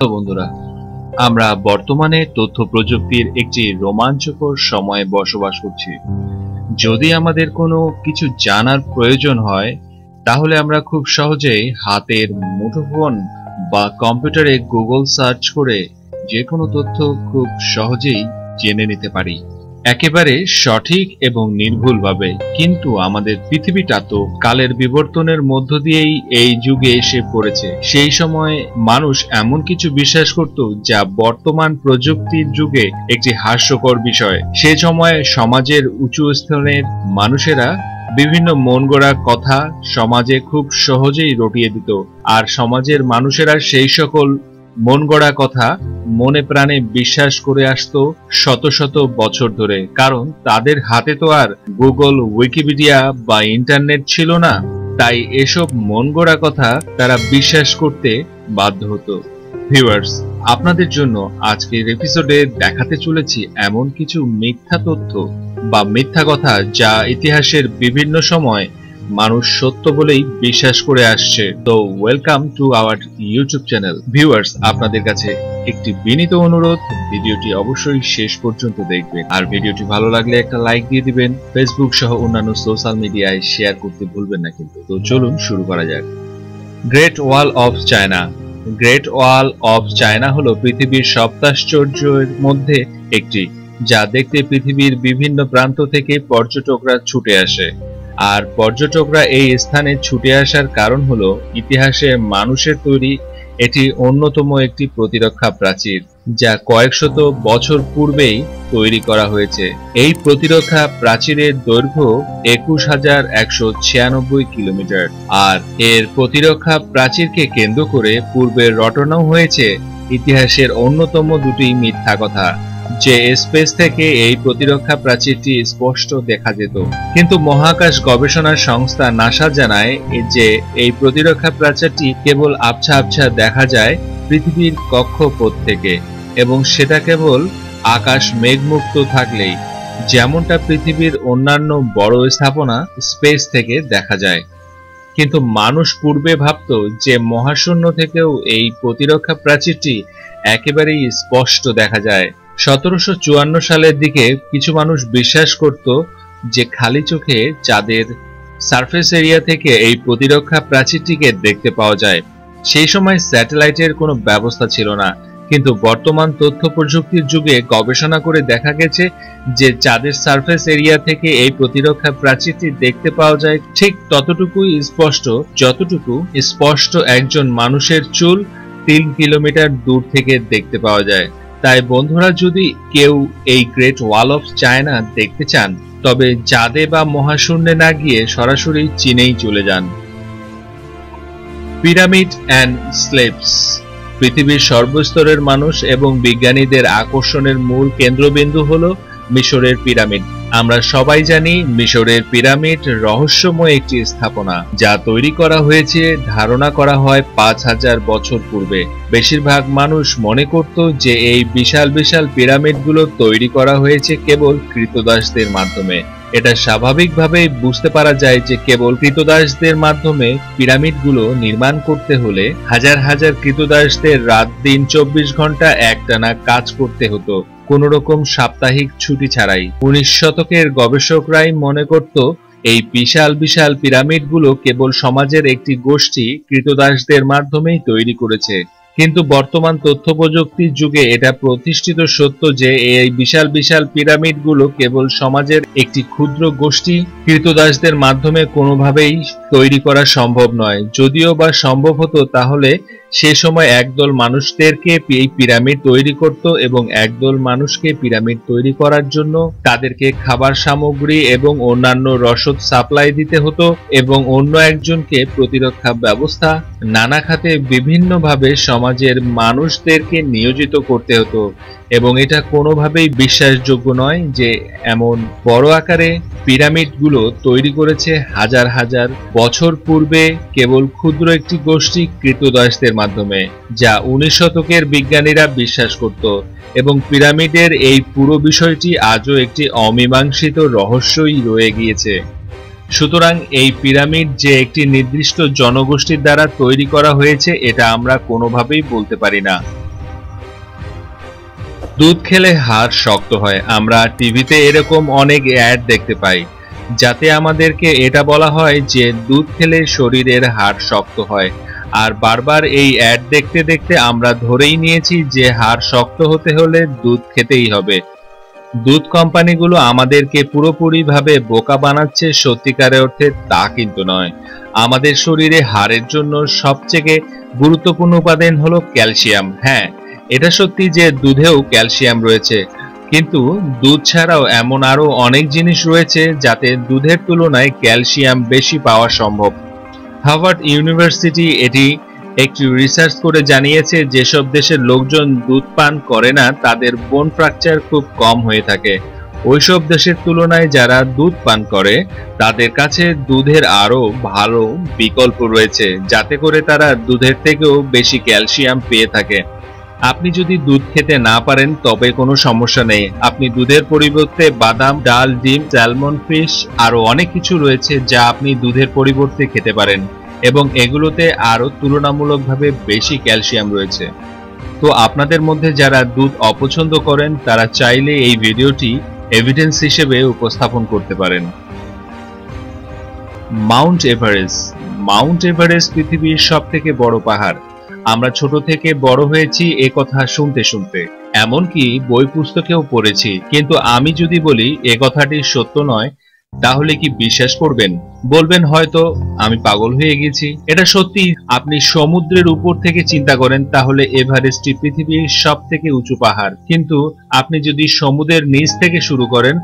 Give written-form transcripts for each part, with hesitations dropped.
তো বন্ধুরা, আমরা বর্তমানে তথ্য প্রযুক্তির একটি রোমাঞ্চকর সময়ে বসবাস করছি। যদি আমাদের কোনো কিছু জানার প্রয়োজন হয়, তাহলে আমরা খুব সহজেই হাতের মুঠোফোন বা কম্পিউটারে গুগল সার্চ করে যে কোনো তথ্য খুব সহজেই জেনে নিতে পারি, একেবারে সঠিক এবং নির্ভুলভাবে। কিন্তু আমাদের পৃথিবীটা তো কালের বিবর্তনের মধ্য দিয়েই এই যুগে এসে পড়েছে। সেই সময় মানুষ এমন কিছু বিশ্বাস করত যা বর্তমান প্রযুক্তির যুগে একটি হাস্যকর বিষয়। সে সময় সমাজের উঁচু স্তরের মানুষেরা বিভিন্ন মন গড়া কথা সমাজে খুব সহজেই রটিয়ে দিত, আর সমাজের মানুষেরা সেই সকল মন গড়া কথা মনে প্রাণে বিশ্বাস করে আসতো শত শত বছর ধরে। কারণ তাদের হাতে তো আর গুগল, উইকিপিডিয়া বা ইন্টারনেট ছিল না, তাই এসব মন গড়া কথা তারা বিশ্বাস করতে বাধ্য হতো। ভিউয়ার্স, আপনাদের জন্য আজকের এপিসোডে দেখাতে চলেছি এমন কিছু মিথ্যা তথ্য বা মিথ্যা কথা যা ইতিহাসের বিভিন্ন সময় মানুষ সত্য বলেই বিশ্বাস করে আসছে। তো welcome to our YouTube channel. Viewers, আপনাদের কাছে একটি বিনীত অনুরোধ, ভিডিওটি অবশ্যই শেষ পর্যন্ত দেখবেন, আর ভিডিওটি ভালো লাগলে একটা লাইক দিয়ে দিবেন। ফেসবুক সহ অন্যান্য সোশ্যাল মিডিয়ায় শেয়ার করতে ভুলবেন না কিন্তু। তো চলুন শুরু করা যাক। Great wall of China. Great wall of China হলো পৃথিবীর সপ্তাশ্চর্যের মধ্যে একটি, যা দেখতে পৃথিবীর বিভিন্ন প্রান্ত থেকে পর্যটকরা ছুটে আসে। আর পর্যটকরা এই স্থানে ছুটে আসার কারণ হলো ইতিহাসে মানুষের তৈরি এটি অন্যতম একটি প্রতিরক্ষা প্রাচীর, যা কয়েকশত বছর পূর্বেই তৈরি করা হয়েছে। এই প্রতিরক্ষা প্রাচীরের দৈর্ঘ্য ২১,১৯৬ কিলোমিটার, আর এর প্রতিরক্ষা প্রাচীরকে কেন্দ্র করে পূর্বে রটনাও হয়েছে ইতিহাসের অন্যতম দুটি মিথ্যা কথা, যে স্পেস থেকে এই প্রতিরক্ষা প্রাচীরটি স্পষ্ট দেখা যেত। কিন্তু মহাকাশ গবেষণা সংস্থা নাসা জানায় যে এই প্রতিরক্ষা প্রাচীরটি কেবল আবছা আবছা দেখা যায় পৃথিবীর কক্ষপথ থেকে, এবং সেটা কেবল আকাশ মেঘমুক্ত থাকলেই, যেমনটা পৃথিবীর অন্যান্য বড় স্থাপনা স্পেস থেকে দেখা যায়। কিন্তু মানুষ পূর্বে ভাবত যে মহাশূন্য থেকেও এই প্রতিরক্ষা প্রাচীরটি একেবারেই স্পষ্ট দেখা যায়। ১৭৫৪ সালের দিকে কিছু মানুষ বিশ্বাস করত যে খালি চোখে চাঁদের সারফেস এরিয়া থেকে এই প্রতিরক্ষা প্রাচীরটিকে দেখতে পাওয়া যায়। সেই সময় স্যাটেলাইটের কোনো ব্যবস্থা ছিল না, কিন্তু বর্তমান তথ্য প্রযুক্তির যুগে গবেষণা করে দেখা গেছে যে চাঁদের সারফেস এরিয়া থেকে এই প্রতিরক্ষা প্রাচীরটি দেখতে পাওয়া যায় ঠিক ততটুকুই স্পষ্ট যতটুকু স্পষ্ট একজন মানুষের চুল ৩ কিলোমিটার দূর থেকে দেখতে পাওয়া যায়। তাই বন্ধুরা, যদি কেউ এই গ্রেট ওয়াল অফ চায়না দেখতে চান, তবে চাঁদে বা মহাশূন্যে না গিয়ে সরাসরি চীনেই চলে যান। Pyramid and slabs. পৃথিবীর সর্বস্তরের মানুষ এবং বিজ্ঞানীদের আকর্ষণের মূল কেন্দ্রবিন্দু হলো মিশরের পিরামিড। আমরা সবাই জানি মিশরের পিরামিড রহস্যময় একটি স্থাপনা, যা তৈরি করা হয়েছে ধারণা করা হয় ৫,০০০ বছর পূর্বে। বেশিরভাগ মানুষ মনে করত যে এই বিশাল বিশাল পিরামিডগুলো তৈরি করা হয়েছে কেবল কৃতদাসদের মাধ্যমে। এটা স্বাভাবিকভাবেই বুঝতে পারা যায় যে কেবল কৃতদাসদের মাধ্যমে পিরামিডগুলো নির্মাণ করতে হলে হাজার হাজার কৃতদাসদের রাত দিন ২৪ ঘন্টা একটানা কাজ করতে হতো, কোন রকম সাপ্তাহিক ছুটি ছাড়াই। ১৯ শতকের গবেষকরাই মনে করত এই বিশাল বিশাল পিরামিডগুলো কেবল সমাজের একটি গোষ্ঠী কৃতদাসদের মাধ্যমেই তৈরি করেছে। কিন্তু বর্তমান তথ্য প্রযুক্তির যুগে এটা প্রতিষ্ঠিত সত্য যে এই বিশাল বিশাল পিরামিডগুলো কেবল সমাজের একটি ক্ষুদ্র গোষ্ঠী কৃতদাসদের মাধ্যমে কোনোভাবেই তৈরি করা সম্ভব নয়। যদিও বা সম্ভব হতো, তাহলে সে সময় একদল মানুষদেরকে এই পিরামিড তৈরি করত এবং একদল মানুষকে পিরামিড তৈরি করার জন্য তাদেরকে খাবার সামগ্রী এবং অন্যান্য রসদ সাপ্লাই দিতে হতো, এবং অন্য একজনকে প্রতিরক্ষা ব্যবস্থা নানা খাতে বিভিন্নভাবে সমাজের মানুষদেরকে নিয়োজিত করতে হতো। এবং এটা কোনোভাবেই বিশ্বাসযোগ্য নয় যে এমন বড় আকারে পিরামিডগুলো তৈরি করেছে হাজার হাজার বছর পূর্বে কেবল ক্ষুদ্র একটি গোষ্ঠী কৃতদাসদের মাধ্যমে, যা ১৯ শতকের বিজ্ঞানীরা বিশ্বাস করত। এবং পিরামিডের এই পুরো বিষয়টি আজও একটি অমীমাংসিত রহস্যই রয়ে গিয়েছে। সুতরাং এই পিরামিড যে একটি নির্দিষ্ট জনগোষ্ঠীর দ্বারা তৈরি করা হয়েছে এটা আমরা কোনোভাবেই বলতে পারি না। দুধ খেলে হাড় শক্ত হয়। আমরা টিভিতে এরকম অনেক অ্যাড দেখতে পাই, যাতে আমাদেরকে এটা বলা হয় যে দুধ খেলে শরীরের হাড় শক্ত হয়। আর বারবার এই অ্যাড দেখতে দেখতে আমরা ধরেই নিয়েছি যে হাড় শক্ত হতে হলে দুধ খেতেই হবে। দুধ কোম্পানিগুলো আমাদেরকে পুরোপুরিভাবে বোকা বানাচ্ছে, সত্যিকারের অর্থে তা কিন্তু নয়। আমাদের শরীরে হাড়ের জন্য সবচেয়ে গুরুত্বপূর্ণ উপাদান হলো ক্যালসিয়াম। হ্যাঁ, এটা সত্যি যে দুধেও ক্যালসিয়াম রয়েছে, কিন্তু দুধ ছাড়াও এমন আরো অনেক জিনিস রয়েছে যাতে দুধের তুলনায় ক্যালসিয়াম বেশি পাওয়া সম্ভব। হার্ভার্ড ইউনিভার্সিটি এটি একটি রিসার্চ করে জানিয়েছে যেসব দেশের লোকজন দুধ পান করে না তাদের বোন ফ্র্যাকচার খুব কম হয়ে থাকে। ওইসব দেশের তুলনায় যারা দুধ পান করে তাদের কাছে দুধের আরো ভালো বিকল্প রয়েছে, যাতে করে তারা দুধের থেকেও বেশি ক্যালসিয়াম পেয়ে থাকে। আপনি যদি দুধ খেতে না পারেন তবে কোনো সমস্যা নেই। আপনি দুধের পরিবর্তে বাদাম, ডাল, ডিম, স্যালমন, ফিশ আরো অনেক কিছু রয়েছে যা আপনি দুধের পরিবর্তে খেতে পারেন, এবং এগুলোতে আরো তুলনামূলকভাবে বেশি ক্যালসিয়াম রয়েছে। তো আপনাদের মধ্যে যারা দুধ অপছন্দ করেন তারা চাইলে এই ভিডিওটি এভিডেন্স হিসেবে উপস্থাপন করতে পারেন। Mount Everest. মাউন্ট এভারেস্ট পৃথিবীর সবথেকে বড় পাহাড়। আমরা ছোট থেকে বড় হয়েছি এ কথা শুনতে শুনতে, এমনকি বই পুস্তকেও পড়েছি। কিন্তু আমি যদি বলি এ কথাটি সত্য নয়, তাহলে কি বিশ্বাস করবেন? বলবেন হয়তো আমি পাগল হয়ে গেছি। এটা সত্যি। আপনি সমুদ্রের উপর থেকে চিন্তা করেন তাহলে এভারেস্টটি পৃথিবীর সবথেকে উঁচু পাহাড়, কিন্তু আপনি যদি সমুদ্রের নিচ থেকে শুরু করেন,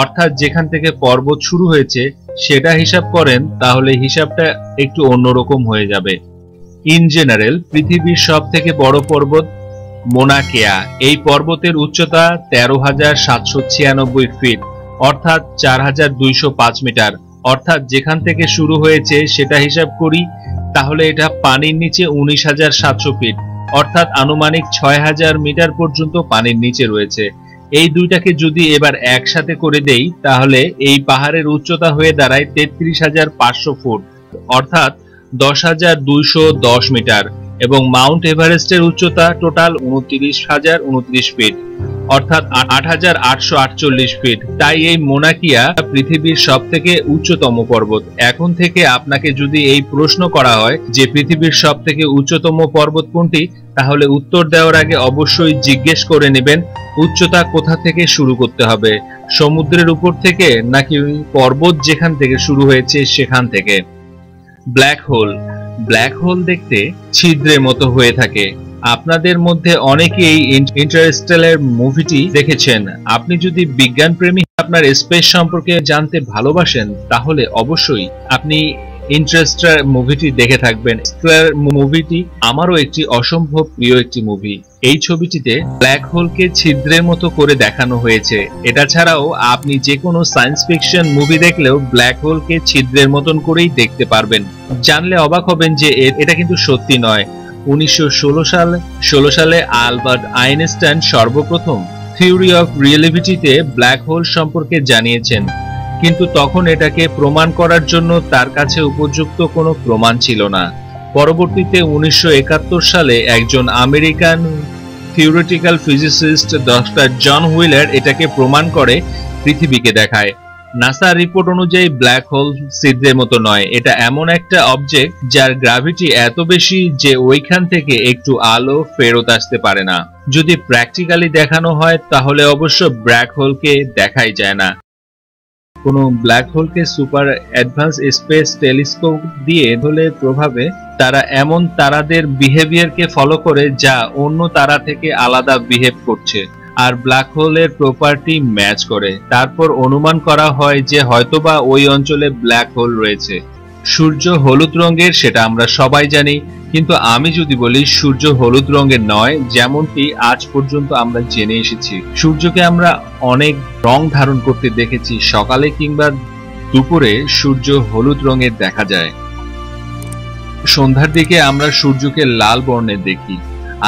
অর্থাৎ যেখান থেকে পর্বত শুরু হয়েছে সেটা হিসাব করেন, তাহলে হিসাবটা একটু অন্যরকম হয়ে যাবে। ইন জেনারেল পৃথিবীর সবথেকে বড় পর্বত মোনা কেয়া। এই পর্বতের উচ্চতা 13,796 ফিট, অর্থাৎ 4,205 মিটার। অর্থাৎ যেখান থেকে শুরু হয়েছে সেটা হিসাব করি তাহলে এটা পানির নিচে 19,700 ফিট, অর্থাৎ আনুমানিক 6,000 মিটার পর্যন্ত পানির নিচে রয়েছে। এই দুইটাকে যদি এবার একসাথে করে দেই তাহলে এই পাহাড়ের উচ্চতা হয়ে দাঁড়ায় 33,500 ফুট, অর্থাৎ 10,210 মিটার, এবং মাউন্ট এভারেস্টের উচ্চতা টোটাল 29,029 ফিট, অর্থাৎ 8,848 ফিট। তাই এই মোনা কেয়া পৃথিবীর সবথেকে উচ্চতম পর্বত। এখন থেকে আপনাকে যদি এই প্রশ্ন করা হয় যে পৃথিবীর সবথেকে উচ্চতম পর্বত কোনটি, তাহলে উত্তর দেওয়ার আগে অবশ্যই জিজ্ঞেস করে নেবেন উচ্চতা কোথা থেকে শুরু করতে হবে, সমুদ্রের উপর থেকে নাকি পর্বত যেখান থেকে শুরু হয়েছে সেখান থেকে। Black hole. ব্ল্যাক হোল দেখতে ছিদ্রের মতো হয়ে থাকে। আপনাদের মধ্যে অনেকেই ইন্টারস্টেলার মুভিটি দেখেছেন। আপনি যদি বিজ্ঞান প্রেমী, আপনার স্পেস সম্পর্কে জানতে ভালোবাসেন, তাহলে অবশ্যই আপনি ইন্টারস্টেলার মুভিটি দেখে থাকবেন। ইন্টারস্টেলার মুভিটি আমারও একটি অসম্ভব প্রিয় একটি মুভি। এই ছবিটিতে ব্ল্যাক হোলকে ছিদ্রের মতো করে দেখানো হয়েছে। এটা ছাড়াও আপনি যে কোনো সায়েন্স ফিকশন মুভি দেখলেও ব্ল্যাক হোলকে ছিদ্রের মতন করেই দেখতে পারবেন। জানলে অবাক হবেন যে এটা কিন্তু সত্যি নয়। 1916 সালে আলবার্ট আইনস্টাইন সর্বপ্রথম থিওরি অফ রিলেটিভিটিতে ব্ল্যাক হোল সম্পর্কে জানিয়েছেন, কিন্তু তখন এটাকে প্রমাণ করার জন্য তার কাছে উপযুক্ত কোনো প্রমাণ ছিল না। পরবর্তীতে 1971 সালে একজন American theoretical physicist doctor John Wheeler এটাকে প্রমাণ করে পৃথিবীকে দেখায়। নাসার রিপোর্ট অনুযায়ী ব্ল্যাক হোল ছিদ্রের মতো নয়, এটা এমন একটা অবজেক্ট যার গ্র্যাভিটি এত বেশি যে ওইখান থেকে একটু আলো ফেরত আসতে পারে না। যদি প্র্যাকটিক্যালি দেখানো হয় তাহলে অবশ্য ব্ল্যাক হোলকে দেখাই যায় না। কোনো ব্ল্যাক হোলকে সুপার অ্যাডভান্স স্পেস টেলিস্কোপ দিয়ে হলে প্রভাবে তারা এমন তারাদের বিহেভিয়ারকে ফলো করে যা অন্য তারা থেকে আলাদা বিহেভ করছে আর ব্ল্যাক হোলের প্রপার্টি ম্যাচ করে। তারপর অনুমান করা হয় যে হয়তোবা ওই অঞ্চলে ব্ল্যাক হোল রয়েছে। সূর্য হলুদ রঙের, সেটা আমরা সবাই জানি, কিন্তু আমি যদি বলি সূর্য হলুদ রঙের নয়, যেমনটি আজ পর্যন্ত আমরা জেনে এসেছি। সূর্যকে আমরা অনেক রং ধারণ করতে দেখেছি। সকালে কিংবা দুপুরে সূর্য হলুদ রঙের দেখা যায়। সন্ধ্যার দিকে আমরা সূর্যকে লাল বর্ণের দেখি,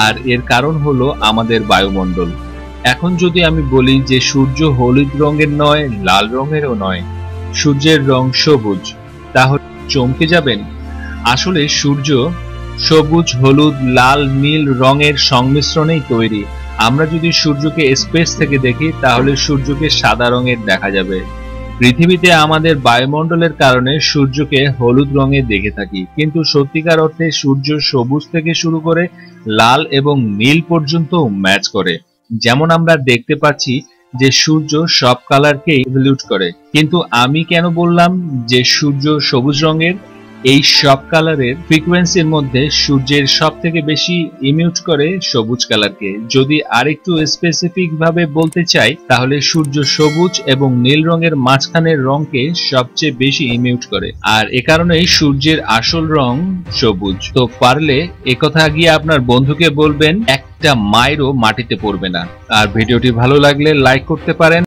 আর এর কারণ হলো আমাদের বায়ুমণ্ডল। এখন যদি আমি বলি যে সূর্য হলুদ রঙের নয়, লাল রঙেরও নয়, সূর্যের রং সবুজ, তাহলে চমকে যাবেন। আসলে সূর্য সবুজ, হলুদ, লাল, নীল রঙের সংমিশ্রণেই তৈরি। আমরা যদি সূর্যকে স্পেস থেকে দেখি তাহলে সূর্যকে সাদা রঙের দেখা যাবে। পৃথিবীতে আমাদের বায়ুমণ্ডলের কারণে সূর্যকে হলুদ রঙে দেখে থাকি, কিন্তু সত্যিকার অর্থে সূর্য সবুজ থেকে শুরু করে লাল এবং নীল পর্যন্ত ম্যাচ করে। যেমন আমরা দেখতে পাচ্ছি যে সূর্য সব কালারকে ইভলিউট করে, কিন্তু আমি কেন বললাম যে সূর্য সবুজ রঙের? এই সব কালারের ফ্রিকোয়েন্সির মধ্যে সূর্যের সব থেকে বেশি ইমিউট করে সবুজ কালারকে। যদি আরেকটু স্পেসিফিক ভাবে বলতে চাই তাহলে সূর্য সবুজ এবং নীল রঙের মাঝখানের রঙকে সবচেয়ে বেশি ইমিউট করে, আর এ কারণেই সূর্যের আসল রং সবুজ। তো পারলে একথা গিয়ে আপনার বন্ধুকে বলবেন, একটা মাইরও মাটিতে পড়বে না। আর ভিডিওটি ভালো লাগলে লাইক করতে পারেন।